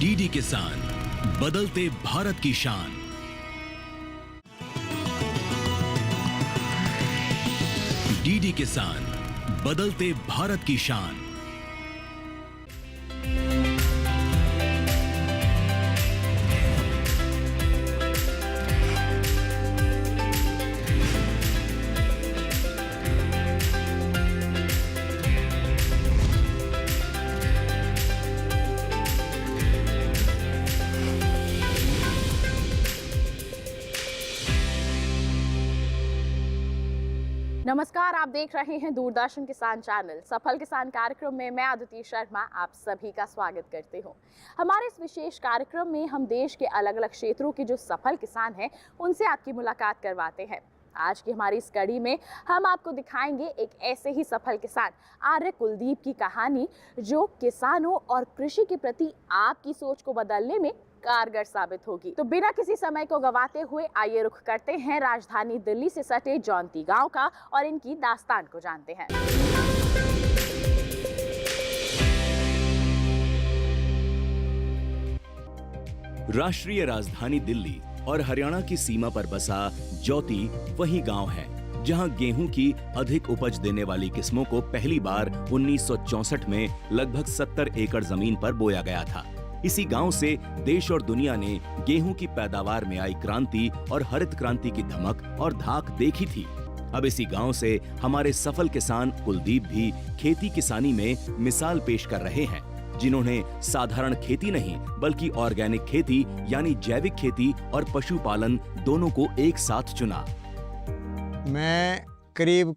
DD किसान, बदलते भारत की शान। डीडी किसान, बदलते भारत की शान। नमस्कार, आप देख रहे हैं दूरदर्शन किसान चैनल। सफल किसान कार्यक्रम में मैं अदिति शर्मा आप सभी का स्वागत करती हूं। हमारे इस विशेष कार्यक्रम में हम देश के अलग अलग क्षेत्रों के जो सफल किसान हैं उनसे आपकी मुलाकात करवाते हैं। आज की हमारी इस कड़ी में हम आपको दिखाएंगे एक ऐसे ही सफल किसान आर्य कुलदीप की कहानी, जो किसानों और कृषि के प्रति आपकी सोच को बदलने में कारगर साबित होगी। तो बिना किसी समय को गवाते हुए आइए रुख करते हैं राजधानी दिल्ली से सटे जौनती गांव का और इनकी दास्तान को जानते हैं। राष्ट्रीय राजधानी दिल्ली और हरियाणा की सीमा पर बसा जौती वही गांव है जहां गेहूं की अधिक उपज देने वाली किस्मों को पहली बार 1964 में लगभग 70 एकड़ जमीन पर बोया गया था। इसी गांव से देश और दुनिया ने गेहूं की पैदावार में आई क्रांति और हरित क्रांति की धमक और धाक देखी थी। अब इसी गांव से हमारे सफल किसान कुलदीप भी खेती किसानी में मिसाल पेश कर रहे हैं, जिन्होंने साधारण खेती नहीं बल्कि ऑर्गेनिक खेती यानी जैविक खेती और पशुपालन दोनों को एक साथ चुना। मैं करीब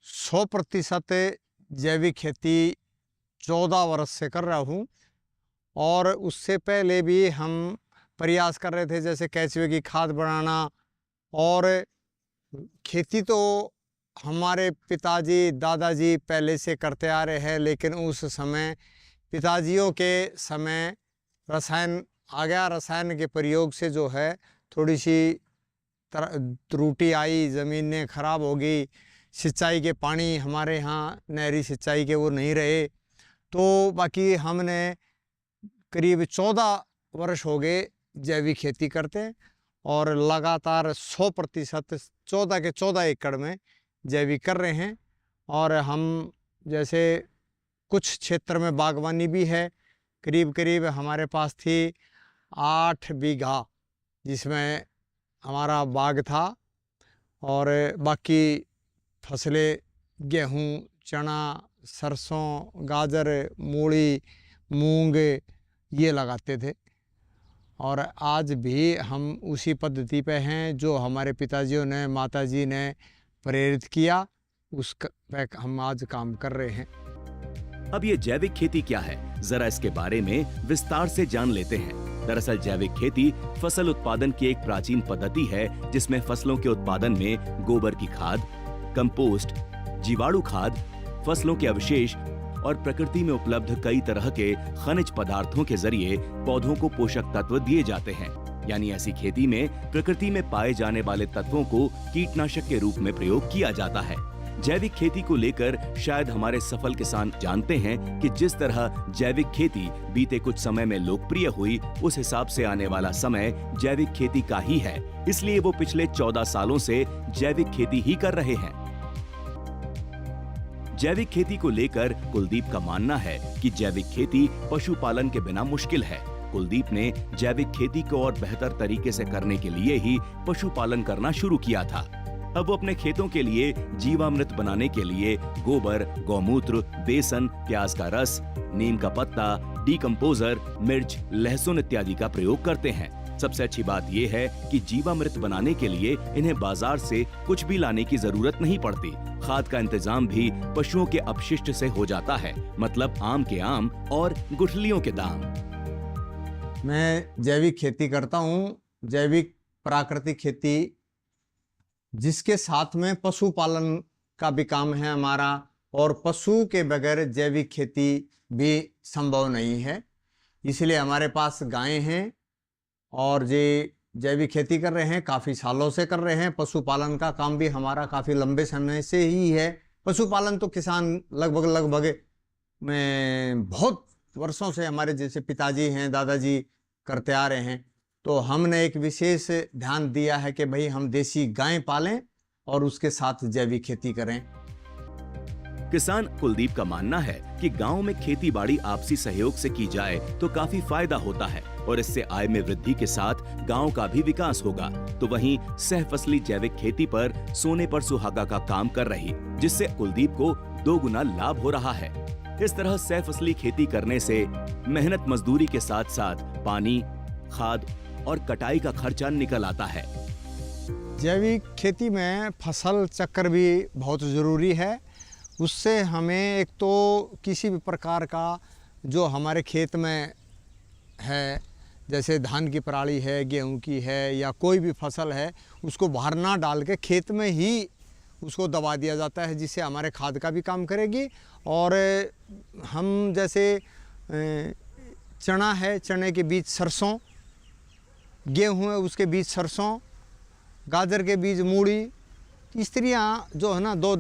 100% जैविक खेती 14 वर्ष से कर रहा हूँ, और उससे पहले भी हम प्रयास कर रहे थे, जैसे केंचुए की खाद बनाना। और खेती तो हमारे पिताजी दादाजी पहले से करते आ रहे हैं, लेकिन उस समय पिताजियों के समय रसायन आ गया। रसायन के प्रयोग से जो है थोड़ी सी त्रुटि आई, ज़मीनें खराब हो गई। सिंचाई के पानी हमारे यहाँ नहरी सिंचाई के वो नहीं रहे। तो बाकी हमने करीब 14 वर्ष हो गए जैविक खेती करते हैं, और लगातार 100% 14 के 14 एकड़ में जैविक कर रहे हैं। और हम जैसे कुछ क्षेत्र में बागवानी भी है। करीब हमारे पास थी 8 बीघा जिसमें हमारा बाग था, और बाकी फसलें गेहूँ, चना, सरसों, गाजर, मूली, मूंग ये लगाते थे। और आज भी हम उसी पद्धति पे हैं जो हमारे पिताजियों ने, माताजी ने प्रेरित किया, उस पे हम आज काम कर रहे हैं। अब ये जैविक खेती क्या है, जरा इसके बारे में विस्तार से जान लेते हैं। दरअसल जैविक खेती फसल उत्पादन की एक प्राचीन पद्धति है, जिसमें फसलों के उत्पादन में गोबर की खाद, कंपोस्ट, जीवाणु खाद, फसलों के अवशेष और प्रकृति में उपलब्ध कई तरह के खनिज पदार्थों के जरिए पौधों को पोषक तत्व दिए जाते हैं। यानी ऐसी खेती में प्रकृति में पाए जाने वाले तत्वों को कीटनाशक के रूप में प्रयोग किया जाता है। जैविक खेती को लेकर शायद हमारे सफल किसान जानते हैं कि जिस तरह जैविक खेती बीते कुछ समय में लोकप्रिय हुई, उस हिसाब से आने वाला समय जैविक खेती का ही है। इसलिए वो पिछले 14 सालों से जैविक खेती ही कर रहे हैं। जैविक खेती को लेकर कुलदीप का मानना है कि जैविक खेती पशुपालन के बिना मुश्किल है। कुलदीप ने जैविक खेती को और बेहतर तरीके से करने के लिए ही पशुपालन करना शुरू किया था। अब वो अपने खेतों के लिए जीवामृत बनाने के लिए गोबर, गौमूत्र, बेसन, प्याज का रस, नीम का पत्ता, डीकंपोजर, मिर्च, लहसुन इत्यादि का प्रयोग करते हैं। सबसे अच्छी बात यह है कि जीवामृत बनाने के लिए इन्हें बाजार से कुछ भी लाने की जरूरत नहीं पड़ती। खाद का इंतजाम भी पशुओं के अपशिष्ट से हो जाता है, मतलब आम के आम और गुठलियों के दाम। मैं जैविक खेती करता हूँ, जैविक प्राकृतिक खेती, जिसके साथ में पशुपालन का भी काम है हमारा। और पशु के बगैर जैविक खेती भी संभव नहीं है। इसलिए हमारे पास गायें हैं, और ये जैविक खेती कर रहे हैं, काफ़ी सालों से कर रहे हैं। पशुपालन का काम भी हमारा काफ़ी लंबे समय से ही है। पशुपालन तो किसान लगभग में बहुत वर्षों से हमारे जैसे पिताजी हैं, दादाजी करते आ रहे हैं, तो हमने एक विशेष ध्यान दिया है कि भाई हम देसी गाय पालें और उसके साथ जैविक खेती करें। किसान कुलदीप का मानना है कि गांव में खेती बाड़ी आपसी सहयोग से की जाए तो काफी फायदा होता है और इससे आय में वृद्धि के साथ गांव का भी विकास होगा। तो वहीं सहफसली जैविक खेती पर सोने पर सुहागा का काम कर रही, जिससे कुलदीप को 2 गुना लाभ हो रहा है। इस तरह सहफसली खेती करने से मेहनत मजदूरी के साथ साथ पानी, खाद और कटाई का खर्चा निकल आता है। जैविक खेती में फसल चक्र भी बहुत ज़रूरी है। उससे हमें एक तो किसी भी प्रकार का जो हमारे खेत में है, जैसे धान की पराली है, गेहूं की है या कोई भी फसल है, उसको बाहर ना डाल के खेत में ही उसको दबा दिया जाता है, जिससे हमारे खाद का भी काम करेगी। और हम जैसे चना है, चने के बीज सरसों, गेहूं है उसके बीज सरसों, गाजर के बीज मूली, इस तरह जो है ना 2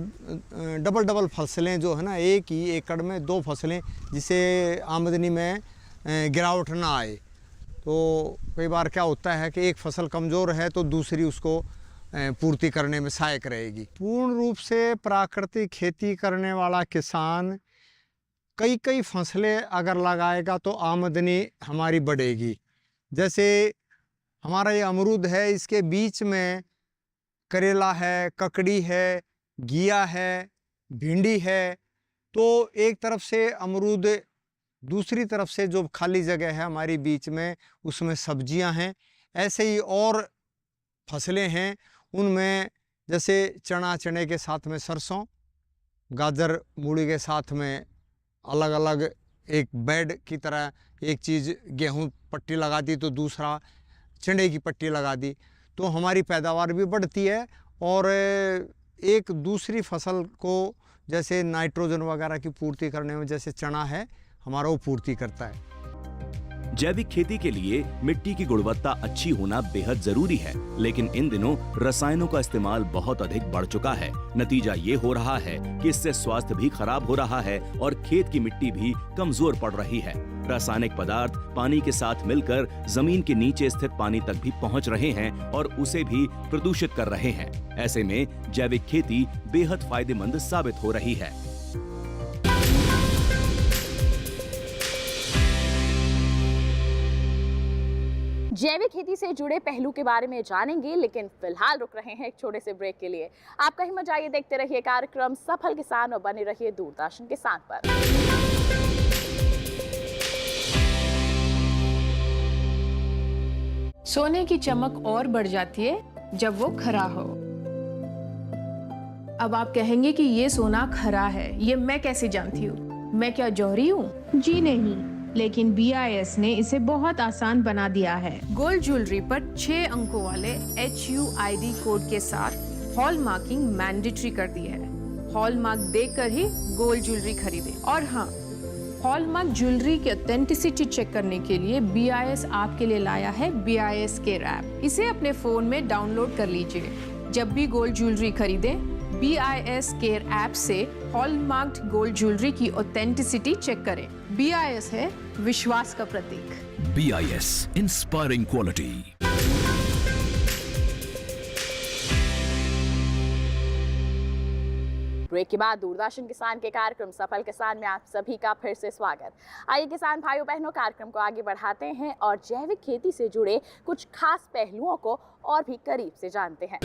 डबल फसलें जो है ना एक ही एकड़ में 2 फसलें, जिससे आमदनी में गिरावट ना आए। तो कई बार क्या होता है कि एक फसल कमज़ोर है तो दूसरी उसको पूर्ति करने में सहायक रहेगी। पूर्ण रूप से प्राकृतिक खेती करने वाला किसान कई फसलें अगर लगाएगा तो आमदनी हमारी बढ़ेगी। जैसे हमारा ये अमरूद है, इसके बीच में करेला है, ककड़ी है, घिया है, भिंडी है। तो एक तरफ से अमरूद, दूसरी तरफ से जो खाली जगह है हमारी बीच में, उसमें सब्जियां हैं। ऐसे ही और फसलें हैं, उनमें जैसे चना, चने के साथ में सरसों, गाजर मूली के साथ में अलग अलग एक बेड की तरह एक चीज़ गेहूं पट्टी लगा दी तो दूसरा चने की पट्टी लगा दी, तो हमारी पैदावार भी बढ़ती है। और एक दूसरी फसल को जैसे नाइट्रोजन वगैरह की पूर्ति करने में जैसे चना है हमारा, वो पूर्ति करता है। जैविक खेती के लिए मिट्टी की गुणवत्ता अच्छी होना बेहद जरूरी है, लेकिन इन दिनों रसायनों का इस्तेमाल बहुत अधिक बढ़ चुका है। नतीजा ये हो रहा है कि इससे स्वास्थ्य भी खराब हो रहा है और खेत की मिट्टी भी कमजोर पड़ रही है। रासायनिक पदार्थ पानी के साथ मिलकर जमीन के नीचे स्थित पानी तक भी पहुंच रहे हैं और उसे भी प्रदूषित कर रहे हैं। ऐसे में जैविक खेती बेहद फायदेमंद साबित हो रही है। जैविक खेती से जुड़े पहलू के बारे में जानेंगे, लेकिन फिलहाल रुक रहे हैं एक छोटे से ब्रेक के लिए। आप कहीं मत जाइए, देखते रहिए कार्यक्रम सफल किसान और बने रहिए दूरदर्शन किसान पर। सोने की चमक और बढ़ जाती है जब वो खरा हो। अब आप कहेंगे कि ये सोना खरा है, ये मैं कैसे जानती हूँ? मैं क्या जौहरी हूँ? जी नहीं, लेकिन BIS ने इसे बहुत आसान बना दिया है। गोल्ड ज्वेलरी पर 6 अंकों वाले HUID कोड के साथ हॉल मार्किंग मैंडेटरी कर दी है। हॉल मार्क देखकर ही गोल्ड ज्वेलरी खरीदें। और हाँ, हॉलमार्क ज्वेलरी की ऑथेंटिसिटी चेक करने के लिए BIS आपके लिए लाया है BIS केयर ऐप। इसे अपने फोन में डाउनलोड कर लीजिए। जब भी गोल्ड ज्वेलरी खरीदें, BIS केयर ऐप से हॉलमार्क गोल्ड ज्वेलरी की ऑथेंटिसिटी चेक करें। BIS है विश्वास का प्रतीक। BIS inspiring quality. ब्रेक के बाद दूरदर्शन किसान के कार्यक्रम सफल किसान में आप सभी का फिर से स्वागत। आइए किसान भाइयों बहनों, कार्यक्रम को आगे बढ़ाते हैं और जैविक खेती से जुड़े कुछ खास पहलुओं को और भी करीब से जानते हैं।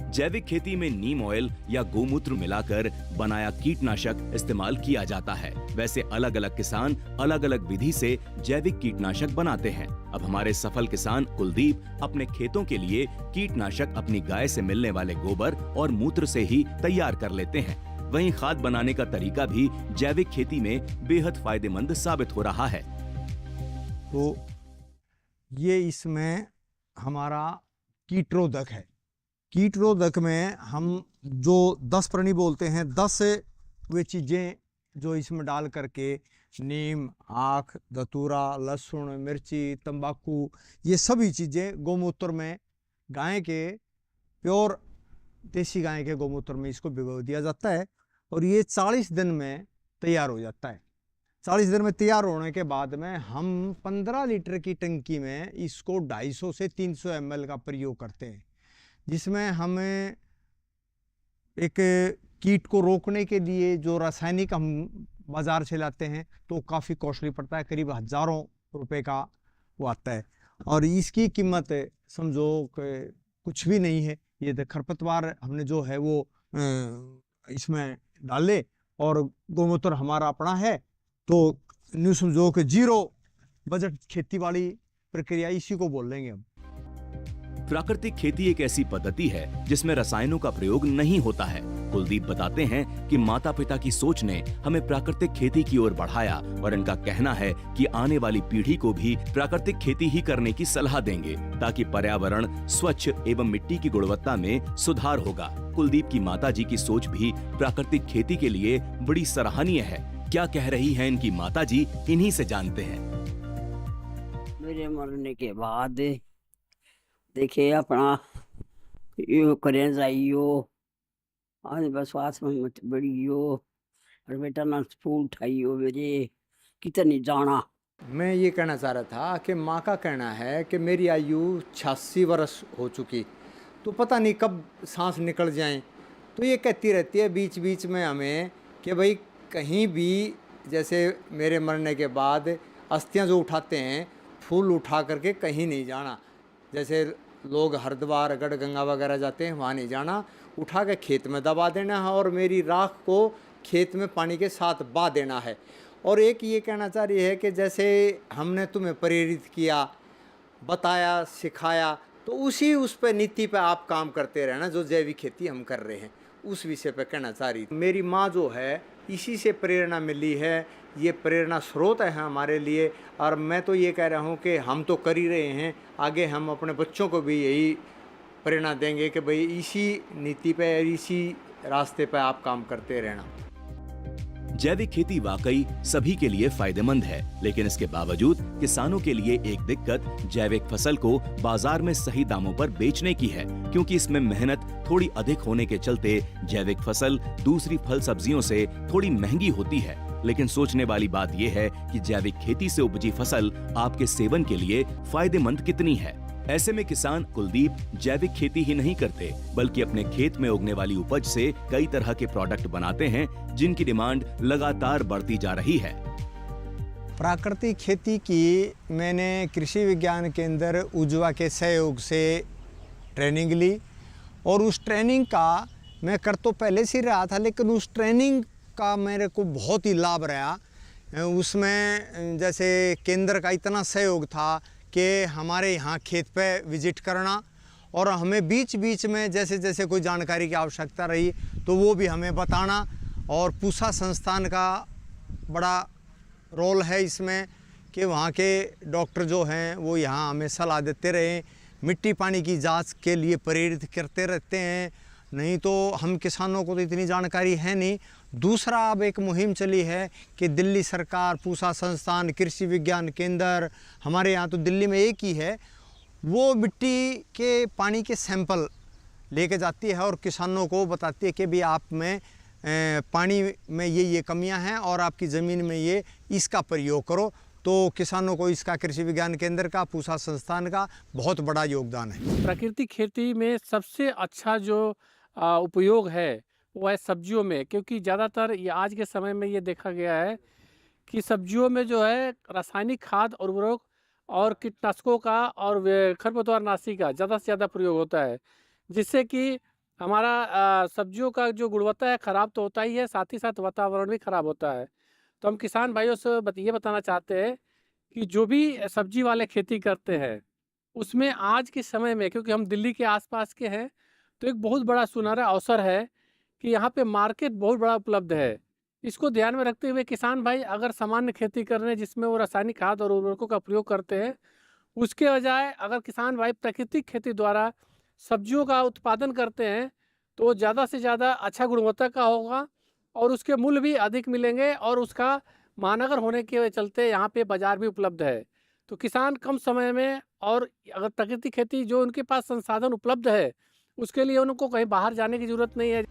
जैविक खेती में नीम ऑयल या गोमूत्र मिलाकर बनाया कीटनाशक इस्तेमाल किया जाता है। वैसे अलग अलग किसान अलग अलग विधि से जैविक कीटनाशक बनाते हैं। अब हमारे सफल किसान कुलदीप अपने खेतों के लिए कीटनाशक अपनी गाय से मिलने वाले गोबर और मूत्र से ही तैयार कर लेते हैं। वहीं खाद बनाने का तरीका भी जैविक खेती में बेहद फायदेमंद साबित हो रहा है। तो ये इसमें हमारा कीटरोधक है। कीटरोधक में हम जो 10 प्रणी बोलते हैं, 10 वे चीज़ें जो इसमें डाल करके नीम, आख, धतूरा, लहसुन, मिर्ची, तंबाकू, ये सभी चीज़ें गोमूत्र में गाय के प्योर देसी गाय के गौमूत्र में इसको भिगो दिया जाता है और ये 40 दिन में तैयार हो जाता है। 40 दिन में तैयार होने के बाद में हम 15 लीटर की टंकी में इसको 250 से 300 ml का प्रयोग करते हैं, जिसमें हमें एक कीट को रोकने के लिए जो रासायनिक हम बाज़ार से लाते हैं तो काफ़ी कॉस्टली पड़ता है, करीब हज़ारों रुपए का वो आता है और इसकी कीमत समझो कि कुछ भी नहीं है। ये खरपतवार हमने जो है वो इसमें डाले और गौमूत्र हमारा अपना है तो न्यू समझो कि जीरो बजट खेती वाली प्रक्रिया इसी को बोल लेंगे हम। प्राकृतिक खेती एक ऐसी पद्धति है जिसमें रसायनों का प्रयोग नहीं होता है। कुलदीप बताते हैं कि माता पिता की सोच ने हमें प्राकृतिक खेती की ओर बढ़ाया और इनका कहना है कि आने वाली पीढ़ी को भी प्राकृतिक खेती ही करने की सलाह देंगे ताकि पर्यावरण स्वच्छ एवं मिट्टी की गुणवत्ता में सुधार होगा। कुलदीप की माताजी की सोच भी प्राकृतिक खेती के लिए बड़ी सराहनीय है। क्या कह रही है इनकी माताजी, इन्हीं से जानते हैं। मेरे मरने के बाद देखे अपना यो करें जाइयो आज बस वास में मत बड़ियो और बेटा ना फूल उठाइयो मेरे कितनी जाना। मैं ये कहना चाह रहा था कि माँ का कहना है कि मेरी आयु 86 वर्ष हो चुकी तो पता नहीं कब सांस निकल जाए, तो ये कहती रहती है बीच बीच में हमें कि भाई कहीं भी जैसे मेरे मरने के बाद अस्थियां जो उठाते हैं फूल उठा करके कहीं नहीं जाना। जैसे लोग हरिद्वार गढ़गंगा वगैरह जाते हैं वहाँ नहीं जाना, उठा के खेत में दबा देना है और मेरी राख को खेत में पानी के साथ बहा देना है। और एक ये कहना चाह रही है कि जैसे हमने तुम्हें प्रेरित किया, बताया, सिखाया तो उस पे नीति पे आप काम करते रहना जो जैविक खेती हम कर रहे हैं उस विषय पे कहना चाह रही। मेरी माँ जो है इसी से प्रेरणा मिली है, ये प्रेरणा स्रोत है हमारे लिए और मैं तो ये कह रहा हूँ कि हम तो कर ही रहे हैं, आगे हम अपने बच्चों को भी यही प्रेरणा देंगे कि भाई इसी नीति पे इसी रास्ते पे आप काम करते रहना। जैविक खेती वाकई सभी के लिए फायदेमंद है, लेकिन इसके बावजूद किसानों के लिए एक दिक्कत जैविक फसल को बाजार में सही दामों पर बेचने की है, क्योंकि इसमें मेहनत थोड़ी अधिक होने के चलते जैविक फसल दूसरी फल सब्जियों से थोड़ी महंगी होती है। लेकिन सोचने वाली बात यह है कि जैविक खेती से उपजी फसल आपके सेवन के लिए फायदेमंद कितनी है। ऐसे में किसान कुलदीप जैविक खेती ही नहीं करते, बल्कि अपने खेत में उगने वाली उपज से कई तरह के प्रोडक्ट बनाते हैं, जिनकी डिमांड लगातार बढ़ती जा रही है। प्राकृतिक खेती की मैंने कृषि विज्ञान केंद्र उजवा के सहयोग से ट्रेनिंग ली और उस ट्रेनिंग का मैं कर तो पहले से रहा था, लेकिन उस ट्रेनिंग का मेरे को बहुत ही लाभ रहा। उसमें जैसे केंद्र का इतना सहयोग था कि हमारे यहाँ खेत पे विजिट करना और हमें बीच बीच में जैसे जैसे कोई जानकारी की आवश्यकता रही तो वो भी हमें बताना। और पूसा संस्थान का बड़ा रोल है इसमें कि वहाँ के डॉक्टर जो हैं वो यहाँ हमें सलाह देते रहे, मिट्टी पानी की जांच के लिए प्रेरित करते रहते हैं। नहीं तो हम किसानों को तो इतनी जानकारी है नहीं। दूसरा अब एक मुहिम चली है कि दिल्ली सरकार, पूसा संस्थान, कृषि विज्ञान केंद्र, हमारे यहाँ तो दिल्ली में एक ही है, वो मिट्टी के पानी के सैंपल लेके जाती है और किसानों को बताती है कि भी आप में पानी में ये कमियां हैं और आपकी ज़मीन में ये इसका प्रयोग करो। तो किसानों को इसका कृषि विज्ञान केंद्र का, पूसा संस्थान का बहुत बड़ा योगदान है। प्राकृतिक खेती में सबसे अच्छा जो उपयोग है वो है सब्जियों में, क्योंकि ज़्यादातर ये आज के समय में ये देखा गया है कि सब्जियों में जो है रासायनिक खाद, उर्वरक और कीटनाशकों का और खरपतवारनाशी का ज़्यादा से ज़्यादा प्रयोग होता है, जिससे कि हमारा सब्जियों का जो गुणवत्ता है ख़राब तो होता ही है, साथ ही साथ वातावरण भी ख़राब होता है। तो हम किसान भाइयों से ये बताना चाहते हैं कि जो भी सब्जी वाले खेती करते हैं उसमें आज के समय में, क्योंकि हम दिल्ली के आसपास के हैं, तो एक बहुत बड़ा सुनहरा अवसर है कि यहाँ पे मार्केट बहुत बड़ा उपलब्ध है। इसको ध्यान में रखते हुए किसान भाई अगर सामान्य खेती कर रहे हैं जिसमें वो रासायनिक खाद और उर्वरकों का प्रयोग करते हैं, उसके बजाय अगर किसान भाई प्राकृतिक खेती द्वारा सब्जियों का उत्पादन करते हैं तो ज़्यादा से ज़्यादा अच्छा गुणवत्ता का होगा और उसके मूल्य भी अधिक मिलेंगे और उसका महानगर होने के चलते यहाँ पे बाज़ार भी उपलब्ध है। तो किसान कम समय में और अगर प्राकृतिक खेती जो उनके पास संसाधन उपलब्ध है उसके लिए उनको कहीं बाहर जाने की जरूरत नहीं है।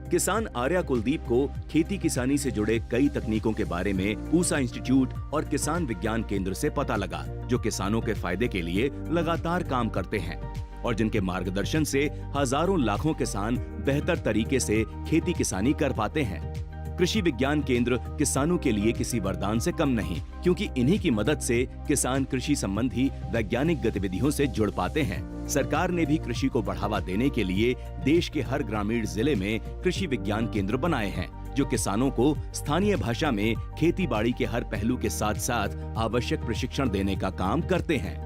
किसान आर्या कुलदीप को खेती किसानी से जुड़े कई तकनीकों के बारे में पूसा इंस्टीट्यूट और किसान विज्ञान केंद्र से पता लगा, जो किसानों के फायदे के लिए लगातार काम करते हैं और जिनके मार्गदर्शन से हजारों लाखों किसान बेहतर तरीके से खेती किसानी कर पाते हैं। कृषि विज्ञान केंद्र किसानों के लिए किसी वरदान से कम नहीं, क्योंकि इन्हीं की मदद से किसान कृषि संबंधी वैज्ञानिक गतिविधियों से जुड़ पाते हैं। सरकार ने भी कृषि को बढ़ावा देने के लिए देश के हर ग्रामीण जिले में कृषि विज्ञान केंद्र बनाए हैं, जो किसानों को स्थानीय भाषा में खेती बाड़ी के हर पहलू के साथ साथ आवश्यक प्रशिक्षण देने का काम करते हैं।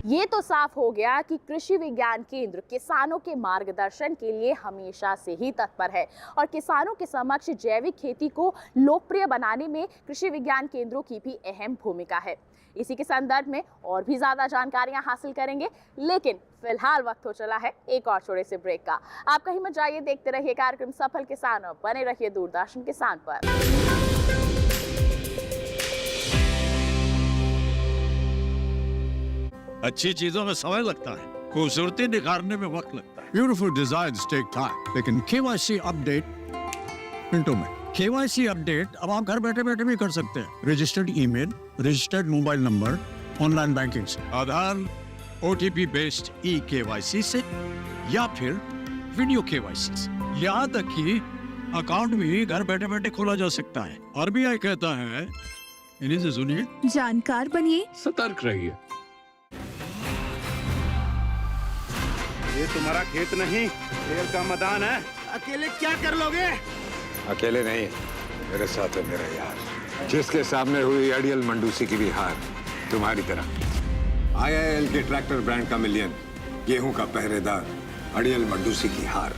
ये तो साफ हो गया कि कृषि विज्ञान केंद्र किसानों के मार्गदर्शन के लिए हमेशा से ही तत्पर है और किसानों के समक्ष जैविक खेती को लोकप्रिय बनाने में कृषि विज्ञान केंद्रों की भी अहम भूमिका है। इसी के संदर्भ में और भी ज्यादा जानकारियां हासिल करेंगे, लेकिन फिलहाल वक्त हो चला है एक और छोटे से ब्रेक का। आप कहीं मत जाइए, देखते रहिए कार्यक्रम सफल किसान और बने रहिए दूरदर्शन किसान पर। अच्छी चीजों में समय लगता है, खूबसूरती निखारने में वक्त लगता है। ब्यूटीफुल डिजाइन्स टेक टाइम, लेकिन केवाईसी अपडेट मिनटों में। केवाईसी अपडेट अब आप घर बैठे बैठे भी कर सकते हैं। Registered email, registered mobile number, online banking से, आधार, ओटीपी बेस्ड ई केवाईसी से या फिर वीडियो केवाईसी से। यहाँ तक कि अकाउंट भी घर बैठे बैठे खोला जा सकता है। आरबीआई कहता है, इन्हीं से सुनिए, जानकार बनिए, सतर्क रहिए। ये तुम्हारा खेत नहीं, खेल का मैदान है। अकेले क्या कर लोगे? अकेले नहीं, मेरे साथ है मेरा यार, जिसके सामने हुई अड़ियल मंडूसी की भी हार तुम्हारी तरह। IIL के ट्रैक्टर ब्रांड का मिलियन, गेहूं का पहरेदार, अड़ियल मंडूसी की हार।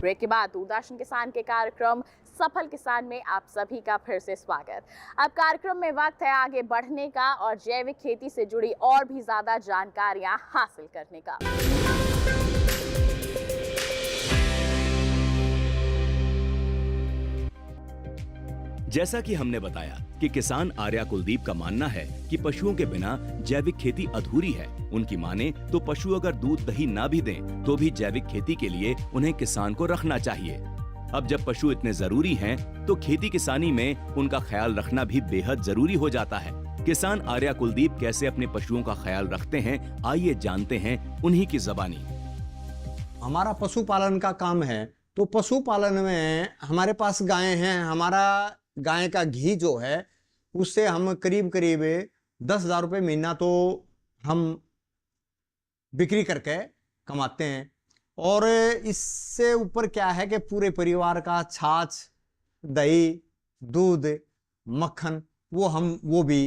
ब्रेक के बाद दूरदर्शन किसान के कार्यक्रम सफल किसान में आप सभी का फिर से स्वागत। अब कार्यक्रम में वक्त है आगे बढ़ने का और जैविक खेती से जुड़ी और भी ज्यादा जानकारियां हासिल करने का। जैसा कि हमने बताया कि किसान आर्या कुलदीप का मानना है कि पशुओं के बिना जैविक खेती अधूरी है। उनकी माने तो पशु अगर दूध दही ना भी दें तो भी जैविक खेती के लिए उन्हें किसान को रखना चाहिए। अब जब पशु इतने जरूरी हैं, तो खेती किसानी में उनका ख्याल रखना भी बेहद जरूरी हो जाता है। किसान आर्या कुलदीप कैसे अपने पशुओं का ख्याल रखते हैं, आइए जानते हैं उन्हीं की जबानी। हमारा पशुपालन का काम है, तो पशुपालन में हमारे पास गायें हैं। हमारा गाय का घी जो है उससे हम करीब करीब 10,000 रुपये महीना तो हम बिक्री करके कमाते हैं। और इससे ऊपर क्या है कि पूरे परिवार का छाछ, दही, दूध, मक्खन वो भी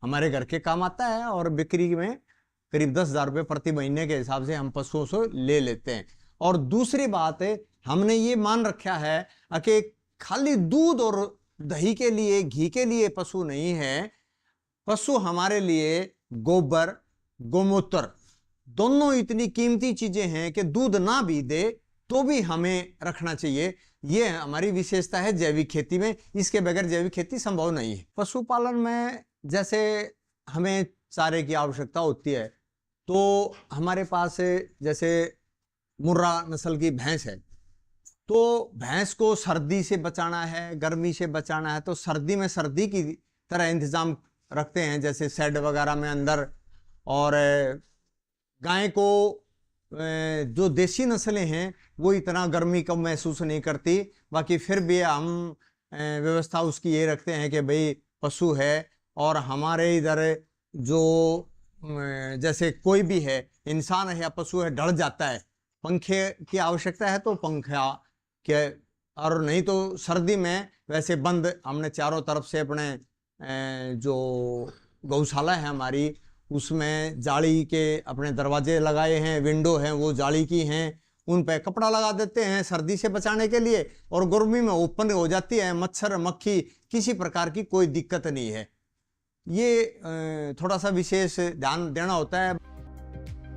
हमारे घर के काम आता है और बिक्री में करीब 10,000 रुपये प्रति महीने के हिसाब से हम पशुओं से ले लेते हैं। और दूसरी बात है, हमने ये मान रखा है कि खाली दूध और दही के लिए, घी के लिए पशु नहीं है। पशु हमारे लिए गोबर, गोमूत्र दोनों इतनी कीमती चीजें हैं कि दूध ना भी दे तो भी हमें रखना चाहिए। ये हमारी विशेषता है जैविक खेती में। इसके बगैर जैविक खेती संभव नहीं है। पशुपालन में जैसे हमें चारे की आवश्यकता होती है, तो हमारे पास जैसे मुर्रा नस्ल की भैंस है, तो भैंस को सर्दी से बचाना है, गर्मी से बचाना है, तो सर्दी में सर्दी की तरह इंतजाम रखते हैं, जैसे शेड वगैरह में अंदर। और गाय को जो देसी नस्लें हैं वो इतना गर्मी कम महसूस नहीं करती। बाकी फिर भी हम व्यवस्था उसकी ये रखते हैं कि भाई पशु है और हमारे इधर जो जैसे कोई भी है, इंसान है या पशु है, डर जाता है, पंखे की आवश्यकता है तो पंखा के, और नहीं तो सर्दी में वैसे बंद हमने चारों तरफ से अपने जो गौशाला है हमारी, उसमें जाली के अपने दरवाजे लगाए हैं, विंडो हैं वो जाली की हैं, उन पे कपड़ा लगा देते हैं सर्दी से बचाने के लिए। और गर्मी में ओपन हो जाती है, मच्छर मक्खी किसी प्रकार की कोई दिक्कत नहीं है। ये थोड़ा सा विशेष ध्यान देना होता है।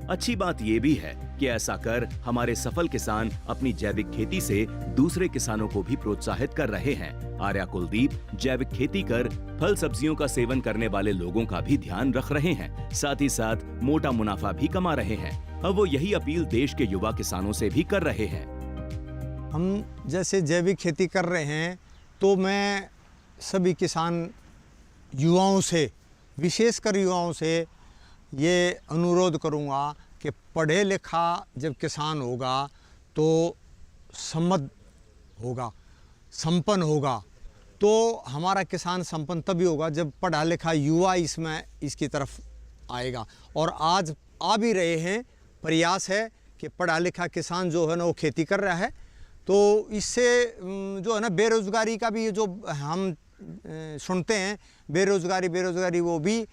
अच्छी बात ये भी है कि ऐसा कर हमारे सफल किसान अपनी जैविक खेती से दूसरे किसानों को भी प्रोत्साहित कर रहे हैं। आर्या कुलदीप जैविक खेती कर फल सब्जियों का सेवन करने वाले लोगों का भी ध्यान रख रहे हैं, साथ ही साथ मोटा मुनाफा भी कमा रहे हैं। अब वो यही अपील देश के युवा किसानों से भी कर रहे हैं। हम जैसे जैविक खेती कर रहे हैं तो मैं सभी किसान युवाओं से, विशेषकर युवाओं से ये अनुरोध करूँगा कि पढ़े लिखा जब किसान होगा तो समृद्ध होगा, संपन्न होगा। तो हमारा किसान संपन्न तभी होगा जब पढ़ा लिखा युवा इसकी तरफ आएगा। और आज आ भी रहे हैं, प्रयास है कि पढ़ा लिखा किसान जो है ना वो खेती कर रहा है। तो इससे जो है ना बेरोज़गारी का भी जो हम सुनते हैं, बेरोज़गारी वो भी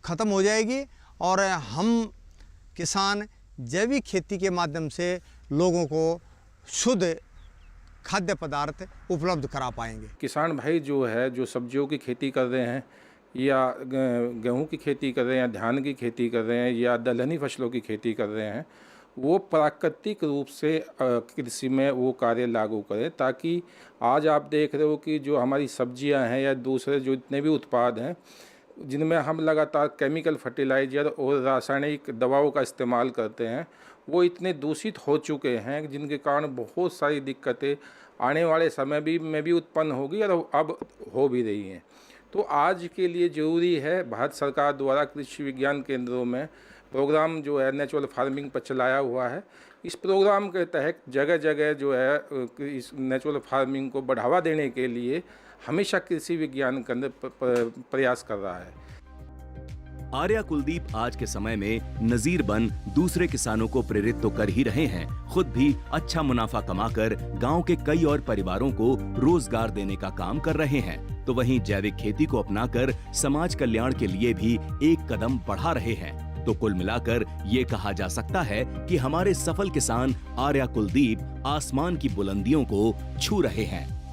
ख़त्म हो जाएगी और हम किसान जैविक खेती के माध्यम से लोगों को शुद्ध खाद्य पदार्थ उपलब्ध करा पाएंगे। किसान भाई जो है, जो सब्जियों की खेती कर रहे हैं या गेहूं की खेती कर रहे हैं या धान की खेती कर रहे हैं या दलहनी फसलों की खेती कर रहे हैं, वो प्राकृतिक रूप से कृषि में वो कार्य लागू करें, ताकि आज आप देख रहे हो कि जो हमारी सब्जियां हैं या दूसरे जो इतने भी उत्पाद हैं जिनमें हम लगातार केमिकल फर्टिलाइज़र और रासायनिक दवाओं का इस्तेमाल करते हैं, वो इतने दूषित हो चुके हैं जिनके कारण बहुत सारी दिक्कतें आने वाले समय में भी उत्पन्न होगी और अब हो भी रही हैं। तो आज के लिए ज़रूरी है, भारत सरकार द्वारा कृषि विज्ञान केंद्रों में प्रोग्राम जो है नेचुरल फार्मिंग पर चलाया हुआ है। इस प्रोग्राम के तहत जगह जगह जो है इस नेचुरल फार्मिंग को बढ़ावा देने के लिए हमेशा कृषि विज्ञान केंद्र प्रयास कर रहा है। आर्या कुलदीप आज के समय में नजीर बन दूसरे किसानों को प्रेरित तो कर ही रहे हैं, खुद भी अच्छा मुनाफा कमाकर गांव के कई और परिवारों को रोजगार देने का काम कर रहे हैं। तो वहीं जैविक खेती को अपनाकर समाज कल्याण के लिए भी एक कदम बढ़ा रहे हैं। तो कुल मिलाकर ये कहा जा सकता है कि हमारे सफल किसान आर्या कुलदीप आसमान की बुलंदियों को छू रहे हैं।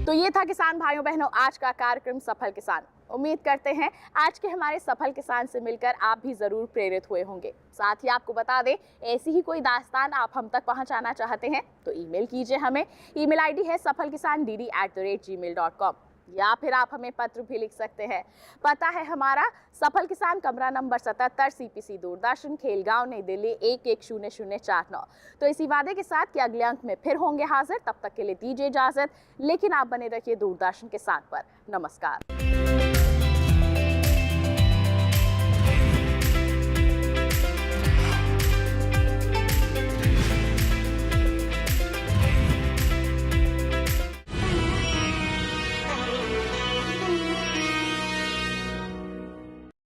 तो ये था किसान भाइयों बहनों आज का कार्यक्रम सफल किसान। उम्मीद करते हैं आज के हमारे सफल किसान से मिलकर आप भी जरूर प्रेरित हुए होंगे। साथ ही आपको बता दें, ऐसी ही कोई दास्तान आप हम तक पहुंचाना चाहते हैं तो ईमेल कीजिए हमें। ईमेल आईडी है safalkisandd@gmail.com या फिर आप हमें पत्र भी लिख सकते हैं। पता है हमारा सफल किसान, कमरा नंबर 77, CPC दूरदर्शन, खेलगांव, नई दिल्ली 110049। तो इसी वादे के साथ कि अगले अंक में फिर होंगे हाजिर, तब तक के लिए दीजिए इजाजत, लेकिन आप बने रहिए दूरदर्शन के साथ पर। नमस्कार।